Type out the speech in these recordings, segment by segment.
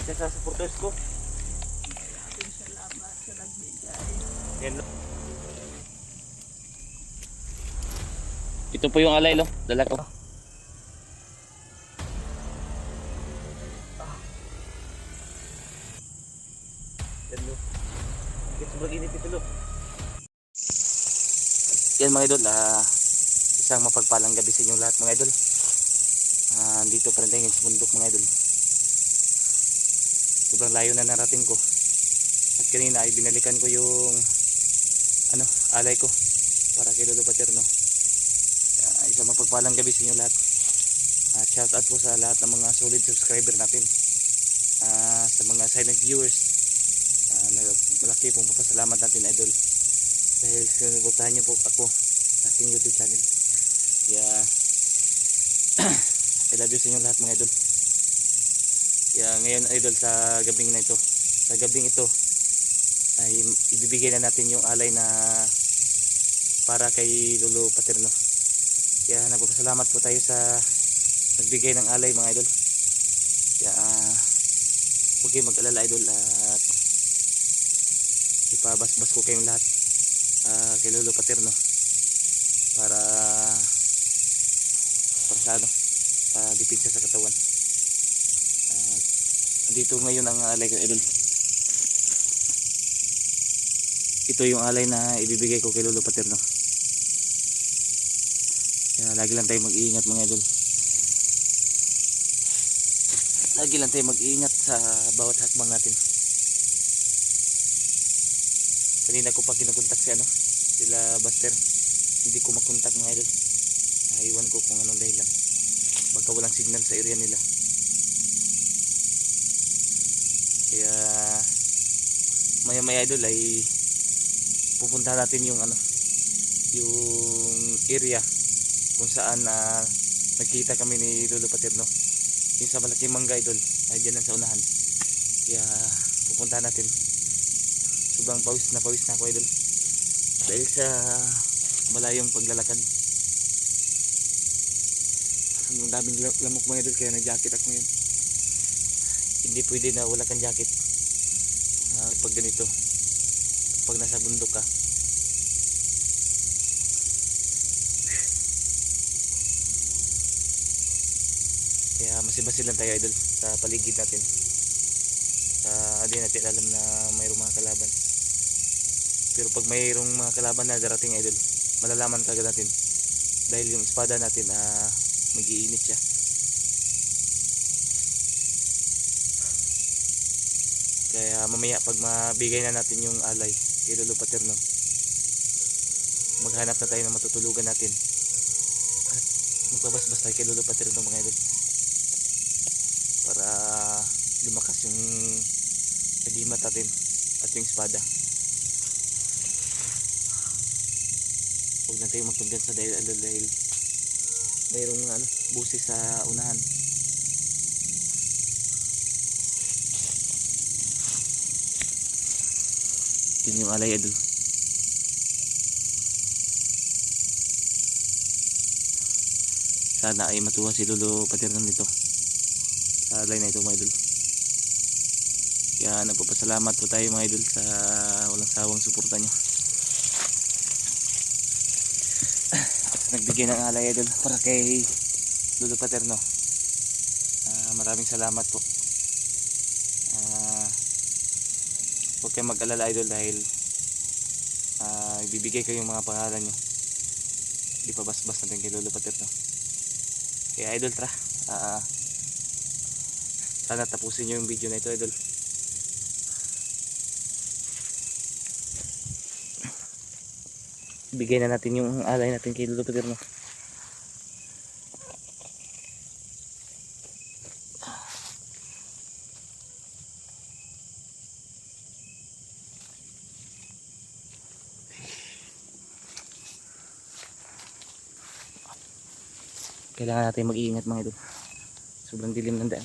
Isa sa supporters ko. Salamat sa nagbigay. Yan. Ito po yung alay lo, dala ko. Yan lo. Sobrang init ito lo. Yan mga idol, isang mapagpalang gabi sa inyong lahat mga idol. Dito pa rin tayo sa bundok mga idol. Sobrang layo na narating ko. At kanina ay binalikan ko yung alay ko para kay Lolo Paterno. Isang mapagpalang gabi sa inyong lahat. At shout out po sa lahat ng mga solid subscriber natin. Sa mga silent viewers. Malaki pong papasalamat natin idol. Dahil sinuportahan niyo po ako sa aking YouTube channel. Kaya I love you sa inyong lahat mga idol. Kaya ngayon idol sa gabing na ito. Sa gabing ito ay ibibigay na natin yung alay na para kay Lolo Paterno. Kaya nagpapasalamat po tayo sa nagbigay ng alay mga idol. Kaya huwag kayong mag-alala idol at ipabasbas ko kayong lahat kay Lolo Paterno para dipinsa sa katawan. Dito ngayon ang alay ko idol. Ito yung alay na ibibigay ko kay Lolo Paterno. Kaya lagi lang tayo mag-iingat mga idol. Lagi lang tayo mag-iingat sa bawat hakbang natin. Kanina ko pa kinukontak sila Buster. Hindi ko makontak mga idol. Naiwan ko kung anong dahilan. Baka walang signal sa area nila. Kaya maya idol ay pupunta natin yung area kung saan nagkita kami ni Lolo Paterno. Yung sa malaking mangga idol ay dyan lang sa unahan. Kaya pupunta natin. Sobrang pawis na ako idol dahil sa malayong paglalakad. Ang daming lamok mga idol, kaya nag-jacket ako ngayon. Hindi pwede na wala kang jacket pag ganito, pag nasa bundok ka. Kaya masibasil lang tayo idol sa paligid natin. Hindi natin alam na mayroong mga kalaban. Pero pag mayroong mga kalaban na darating idol, malalaman kagad natin dahil yung espada natin mag-iinit siya. Kaya mamaya pag mabigay na natin yung alay kay Lolo Paterno, maghanap na tayo ng matutulugan natin at magbabasbas tayo kay Lolo Paterno mga idol para lumakas yung nagimat natin at yung espada. Huwag na tayo magkumpiyansa dahil mayroong busis sa unahan. Yun yung alay idol. Sana ay matuwa si Lolo Paterno nito sa alay na ito mga idol. Kaya nagpapasalamat po tayo mga idol sa walang sawang suporta nyo. Nagbigay ng alay idol para kay Lolo Paterno. Maraming salamat po. Huwag kayong mag-alala idol dahil ibibigay ko yung mga pangalan nyo. Ipabasbas natin kay Lolo Paterno. Kaya idol tara, sana tapusin nyo yung video na ito idol. Bigay na natin yung alay natin kay Lolo Paterno. Kailangan natin mag-iingat mga idol. Sobrang dilim ng daan.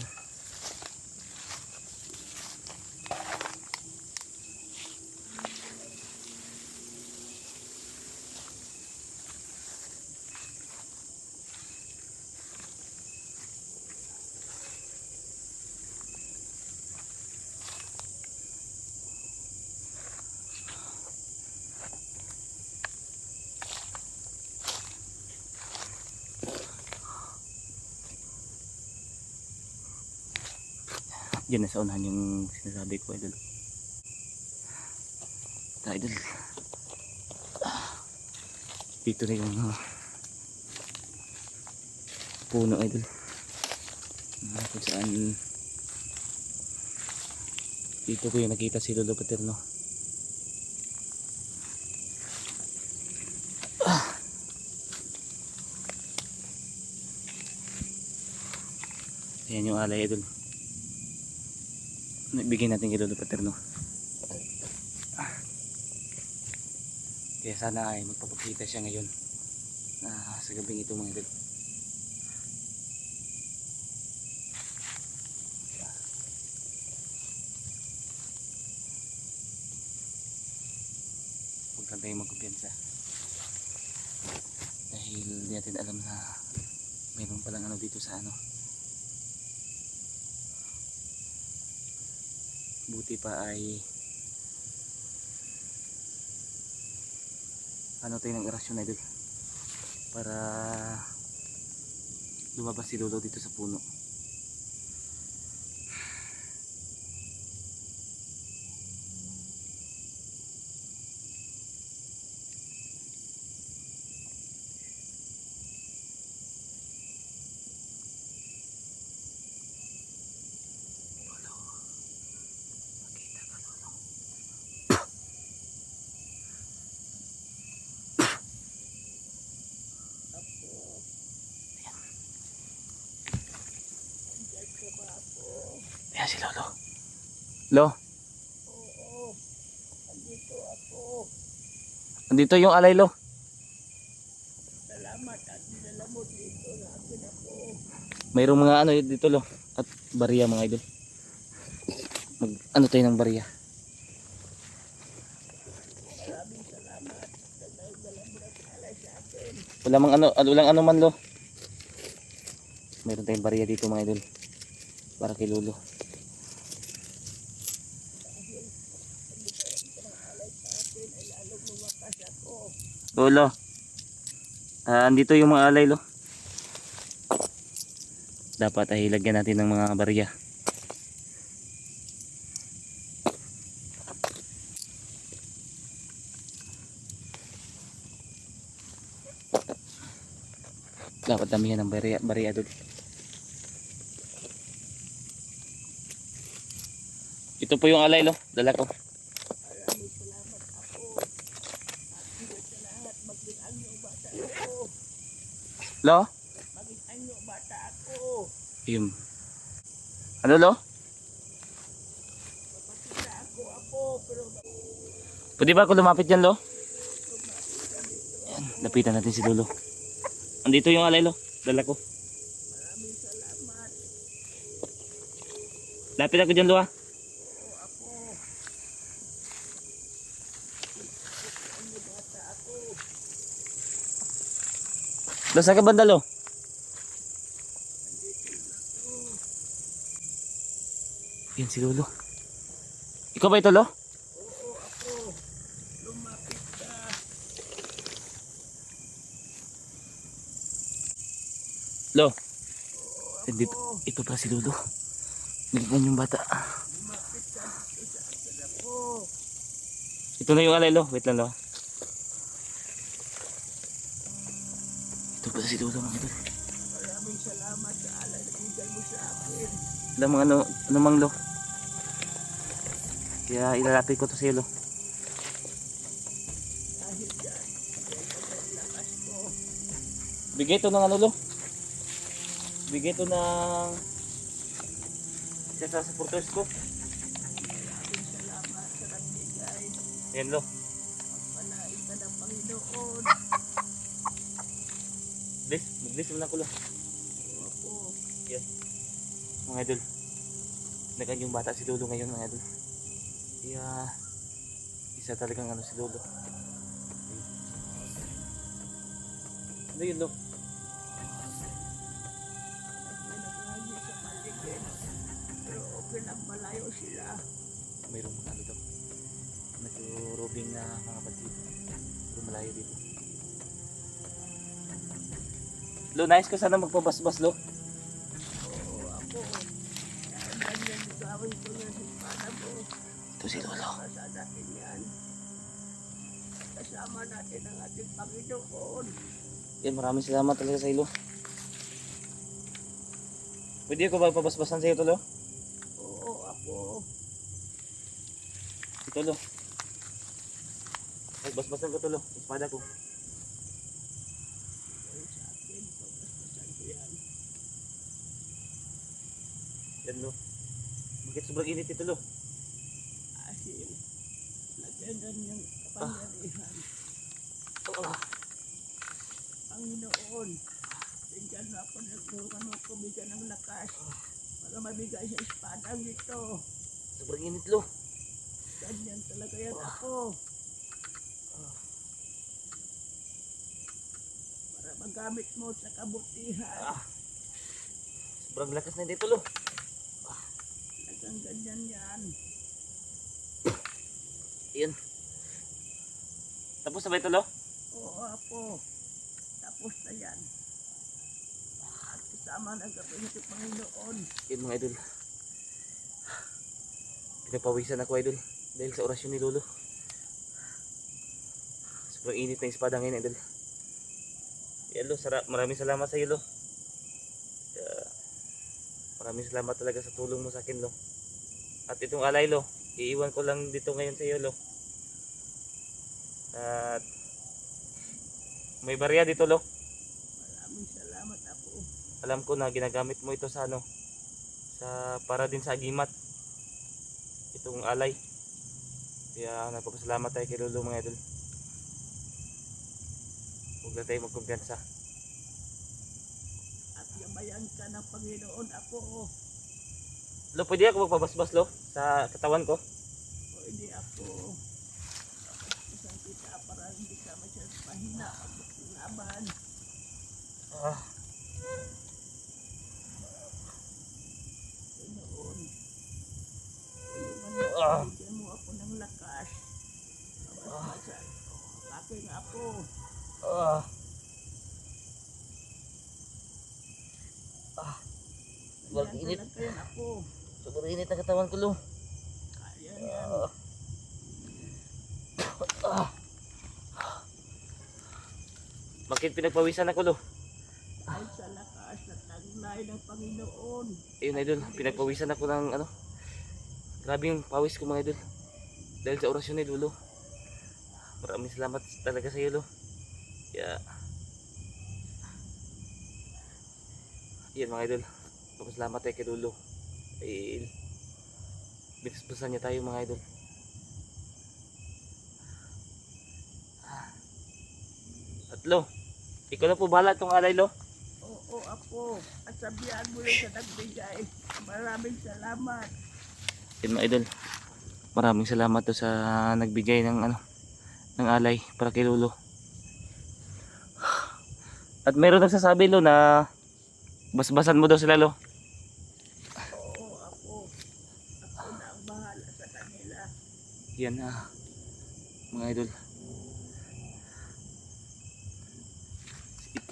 Diyan na sa unahan yung sinasabi ko, idol. Ito, idol. Dito na yung puno, idol. Kung saan dito ko yung nakita si Lolo Paterno. Ayan yung alay, idol. Bigyan natin kay Lolo Paterno. Kaya sana ay magpapakita siya ngayon sa gabing ito, mga idol. Huwag lang tayong magkumpiyansa. Dahil di natin alam na mayroon palang ano dito sa ano. Buti pa ay ano tayo ng orasyon, idol, para lumabas si Lolo dito sa puno. Ayan si Lolo. Lo? Oo, andito ako. Andito yung alay, Lo. Salamat at dinala mo dito na akin ako. Mayroong mga ano dito, Lo. At bariya, mga idol. Mag ano tayo ng bariya. Maraming salamat. Dala mo ng alay sa akin. Walang ano man, Lo. Mayroon tayong bariya dito, mga idol. Para kay Lolo. Lolo. Andito yung mga alay, Lo. Dapat ay lagyan natin ng mga bariya. Dapat damihan ng bariya doon. Ito po yung alay, Lo. Dala ko. Maraming salamat ako. At sa lahat, mag-inang niyo bata ako. Lo? Mag-inang niyo bata ako. Yung ano, Lo? Papakita ako, pero Pwede ba ako lumapit dyan, Lo? Ayan, lapitan natin si Lolo. Andito yung alay, Lo. Dala ko. maraming salamat. Lapit ako dyan, Lo, ha? Oo, ako. Mag-inang niyo bata ako. Lo, saan ka banda, Lo? Yan si Lolo. Ikaw ba ito, Lo? Oo, ako. Lumapit ka. Lo. Oo, Dito, ako. ito pa si Lolo. Nagiging yung bata. Lumapit ka dito sa akin ako. Ito na yung alay, Lo. Wait lang, Lo. Ito pa si Lolo, mga idol. Maraming salamat sa alay na binigay mo sa akin. Alam mo ano mang, Lo. Kaya ilalapit ko to sa iyo, Lo. Dahil dyan, ang lakas ko. Bigay ito ng ano, Lo. Bigay ito ng isa sa supporters ko. Maraming salamat sa nagbigay. Yan, Lo. Pagpalain ka ng Panginoon. Mag-bless muna ko, Lo. Ako, Yan. Mga idol. Nagan yung bata si Lolo ngayon, mga idol. Kaya isa talagang ano si Lolo. Ano yun, Lo? may naghahanyi sa paligid. Pero okay lang, malayo sila. Mayroong mga ano daw. Medyo robing na mga bandito. Pero malayo dito. Lo, nice ka sana magpabasbas, Lo. Oo, ako. Ganyan yung gagawin ko yan sa espada mo. Ito si Lolo. Kasama natin yan. Kasama natin ang ating Panginoon. Yan, maraming salamat talaga sa ilo. Pwede ko ba pabasbasan sa iyo, Tolo? Oo, Apo. Si Tolo. Pagbasbasan ko, Tolo. Espada ko. Ay, sa akin, pagkaspasan ko yan. Yan, Lo. Bakit sobrang init ito, Lo? Dahil nagyan yung kapangyarihan. Panginoon, bigyan na ako nagtulungan mo ko, bigyan ng lakas para mabigay sa espadang ito. Sobrang init, Lo. Ganyan talaga yan ako. Para magamit mo sa kabutihan. Sobrang lakas na dito, Lo. Talagang ganyan yan. Yan. Tapos na ba ito, Lo? Oo, Apo. Tapos na yan. At kasama ng gabay ng Panginoon. Yan, mga idol. Pinapawisan ako, idol. Dahil sa orasyon ni Lolo. Sobrang init ng espada ngayon, idol. Yan, Lo. Maraming salamat sa iyo, Lo. Maraming salamat talaga sa tulong mo sa akin, Lo. At itong alay, Lo, iiwan ko lang dito ngayon sa iyo, Lo. At may barya dito, Lo. Maraming salamat, Apo. Alam ko na ginagamit mo ito sa ano, para din sa agimat. Itong alay. Kaya nagpapasalamat tayo kay Lolo, mga idol. Huwag na tayo magkumpiyansa. At yabayan ka ng Panginoon, Apo. Lo, pwede ako magpabasbas, Lo, sa katawan ko? O hindi, Apo. Isang kita para hindi ka masyadong mahina pag-laban. Ah, Panginoon, tulungan mo, Ah. bigyan mo ako ng lakas. Mabasbasan ang aking Apo. ah, Sobrang Ganyan init. talaga yan, Apo. Sobrang init ng katawan ko, Lo. Kaya yan. Bakit pinagpawisan ako, Lo? Dahil sa lakas at taglay ng Panginoon. Ayun, idol, pinagpawisan ako ng ano. Grabe yung pawis ko, mga idol. Dahil sa orasyon ni Lolo. Maraming salamat talaga sa iyo, Lo. Kaya yan, mga idol. Salamat tayo kay Lolo. Dahil binasbasan niya tayo, mga idol. At Lo, ikaw na po bahala itong alay, Lo. Oo, Apo. At sabihan mo rin sa nagbigay. Maraming salamat. Yan, mga idol. Maraming salamat to sa nagbigay ng ano, ng alay para kay Lolo. At meron nagsasabi, Lo, na basbasan mo daw sila, Lo. Oo, Apo. Ako na ang bahala sa kanila. Yan, mga idol.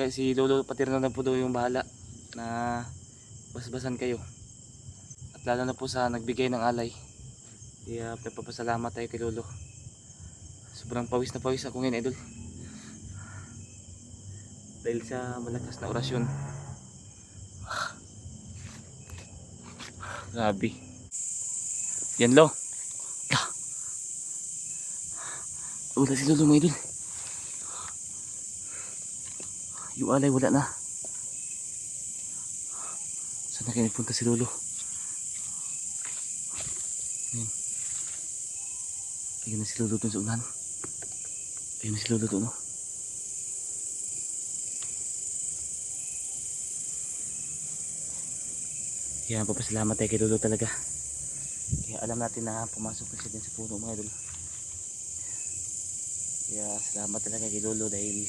Si Lolo Paterno na po daw yung bahala na basbasan kayo. At lalo na po sa nagbigay ng alay. Kaya nagpapasalamat tayo kay Lolo. Sobrang pawis na pawis ako ngayon, idol. Dahil sa malakas na orasyon. Grabe. Yan, Lo. Wala si Lolo, mga idol. Yung alay wala na. Saan na kaya nagpunta si Lolo? Ayun. Ayun na si Lolo dun sa unahan. Ayun na si Lolo dun, no? Kaya papasalamat tayo kay Lolo talaga. Kaya alam natin na pumasok kasi din sa puno, mga idol. Kaya salamat talaga kay Lolo dahil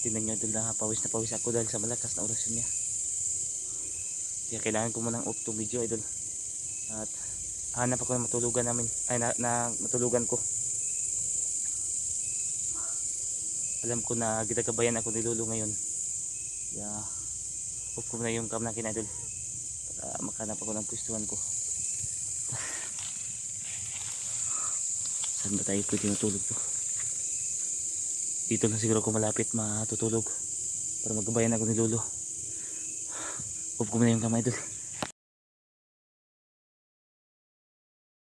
tingnan nyo, idol, na pawis ako dahil sa malakas na orasyon niya. Kaya kailangan ko munang off tong video, idol. At hanap ako ng matulugan namin, ay na matulugan ko. Alam ko na ginagabayan ako ni Lolo ngayon. Kaya off ko na yung cam nakin, idol, para makahanap ako ng pwestuhan ko. Saan ba tayo pwede matulog to? Dito lang siguro ako malapit matutulog para magkabayan ako ni Lolo. Huwag ko muna yung kamay doon.